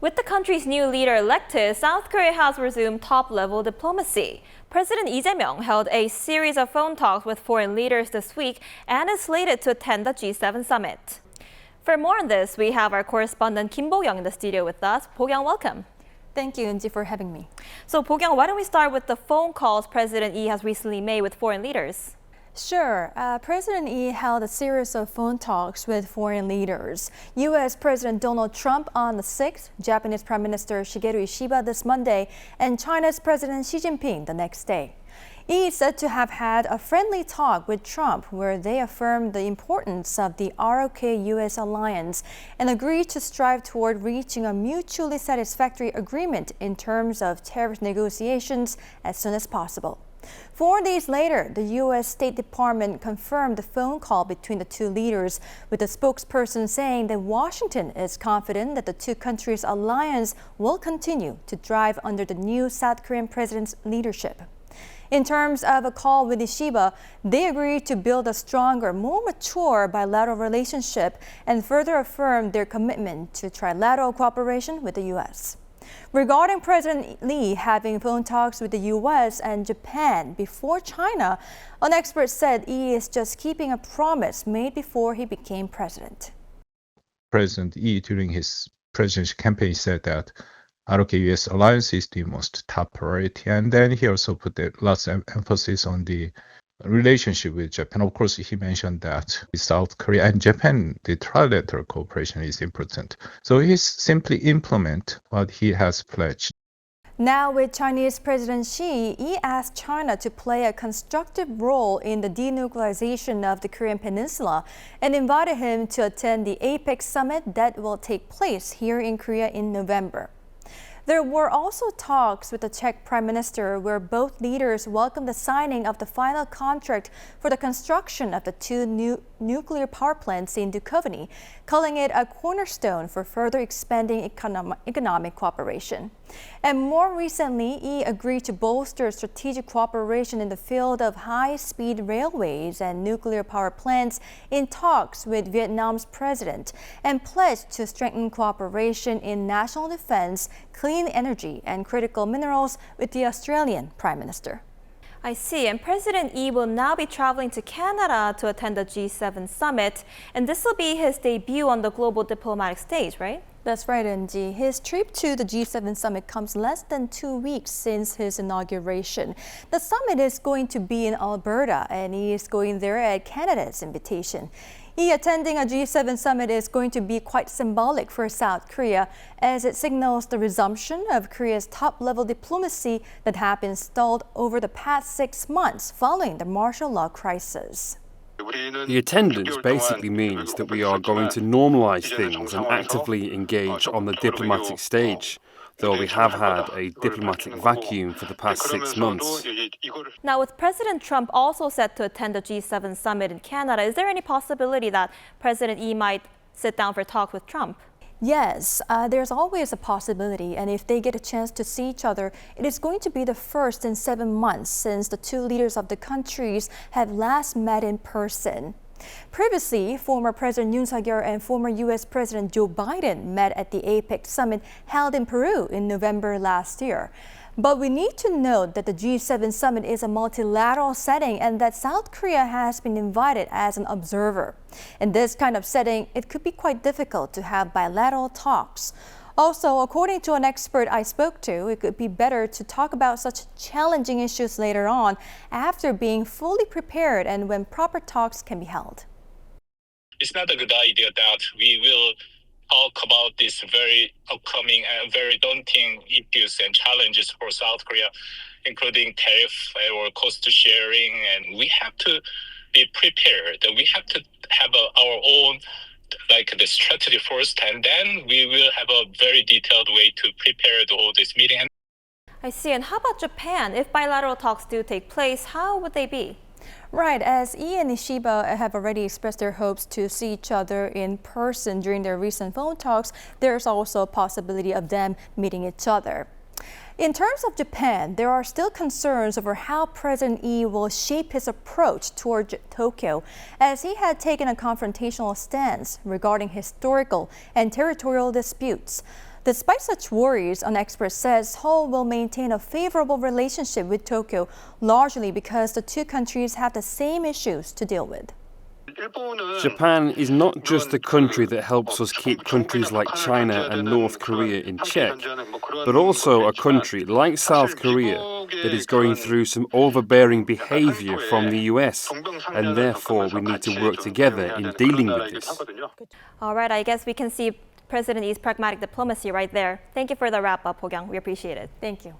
With the country's new leader elected, South Korea has resumed top-level diplomacy. President Lee Jae-myung held a series of phone talks with foreign leaders this week and is slated to attend the G7 summit. For more on this, we have our correspondent Kim Bo-young in the studio with us. Bo-young, welcome. Thank you, Eunji, for having me. So, Bo-young, why don't we start with the phone calls President Lee has recently made with foreign leaders? Sure. President Lee held a series of phone talks with foreign leaders. U.S. President Donald Trump on the 6th, Japanese Prime Minister Shigeru Ishiba this Monday, and China's President Xi Jinping the next day. Lee is said to have had a friendly talk with Trump where they affirmed the importance of the ROK-US alliance and agreed to strive toward reaching a mutually satisfactory agreement in terms of tariff negotiations as soon as possible. 4 days later, the U.S. State Department confirmed the phone call between the two leaders, with a spokesperson saying that Washington is confident that the two countries' alliance will continue to thrive under the new South Korean president's leadership. In terms of a call with Ishiba, they agreed to build a stronger, more mature bilateral relationship and further affirmed their commitment to trilateral cooperation with the U.S. Regarding President Lee having phone talks with the U.S. and Japan before China, an expert said Lee is just keeping a promise made before he became president. President Lee, during his presidential campaign, said that ROK-US alliance is the most top priority, and then he also put lots of emphasis on the relationship with Japan. Of course, he mentioned that South Korea and Japan, the trilateral cooperation is important. So he simply implement what he has pledged. Now with Chinese President Xi, he asked China to play a constructive role in the denuclearization of the Korean Peninsula and invited him to attend the APEC summit that will take place here in Korea in November. There were also talks with the Czech Prime Minister where both leaders welcomed the signing of the final contract for the construction of the two new nuclear power plants in Dukovany, calling it a cornerstone for further expanding economic cooperation. And more recently, he agreed to bolster strategic cooperation in the field of high-speed railways and nuclear power plants in talks with Vietnam's president and pledged to strengthen cooperation in national defense, clean energy, and critical minerals with the Australian Prime Minister. I see. And President Lee will now be traveling to Canada to attend the G7 summit. And this will be his debut on the global diplomatic stage, right? That's right, Eunji. His trip to the G7 summit comes less than 2 weeks since his inauguration. The summit is going to be in Alberta, and he is going there at Canada's invitation. He attending a G7 summit is going to be quite symbolic for South Korea, as it signals the resumption of Korea's top-level diplomacy that had been stalled over the past 6 months following the martial law crisis. The attendance basically means that we are going to normalize things and actively engage on the diplomatic stage, though we have had a diplomatic vacuum for the past 6 months. Now, with President Trump also set to attend the G7 summit in Canada, is there any possibility that President Lee might sit down for talks with Trump? Yes, there's always a possibility, and if they get a chance to see each other, it is going to be the first in 7 months since the two leaders of the countries have last met in person. Previously, former President Yoon Suk-yeol and former U.S. President Joe Biden met at the APEC summit held in Peru in November last year. But we need to note that the G7 summit is a multilateral setting and that South Korea has been invited as an observer. In this kind of setting, it could be quite difficult to have bilateral talks. Also, according to an expert I spoke to, it could be better to talk about such challenging issues later on after being fully prepared and when proper talks can be held. It's not a good idea that we will talk about these very upcoming and very daunting issues and challenges for South Korea, including tariff or cost sharing. And we have to be prepared. We have to have our own the strategy first, and then we will have a very detailed way to prepare the whole this meeting. I see. And how about Japan? If bilateral talks do take place, how would they be? Right, as Lee and Ishiba have already expressed their hopes to see each other in person during their recent phone talks, there's also a possibility of them meeting each other. In terms of Japan, there are still concerns over how President Lee will shape his approach toward Tokyo, as he had taken a confrontational stance regarding historical and territorial disputes. Despite such worries, an expert says Seoul will maintain a favorable relationship with Tokyo, largely because the two countries have the same issues to deal with. Japan is not just a country that helps us keep countries like China and North Korea in check, but also a country like South Korea that is going through some overbearing behavior from the US, and therefore we need to work together in dealing with this. All right, I guess we can see President Lee's pragmatic diplomacy right there. Thank you for the wrap-up, Ho-kyung. We appreciate it. Thank you.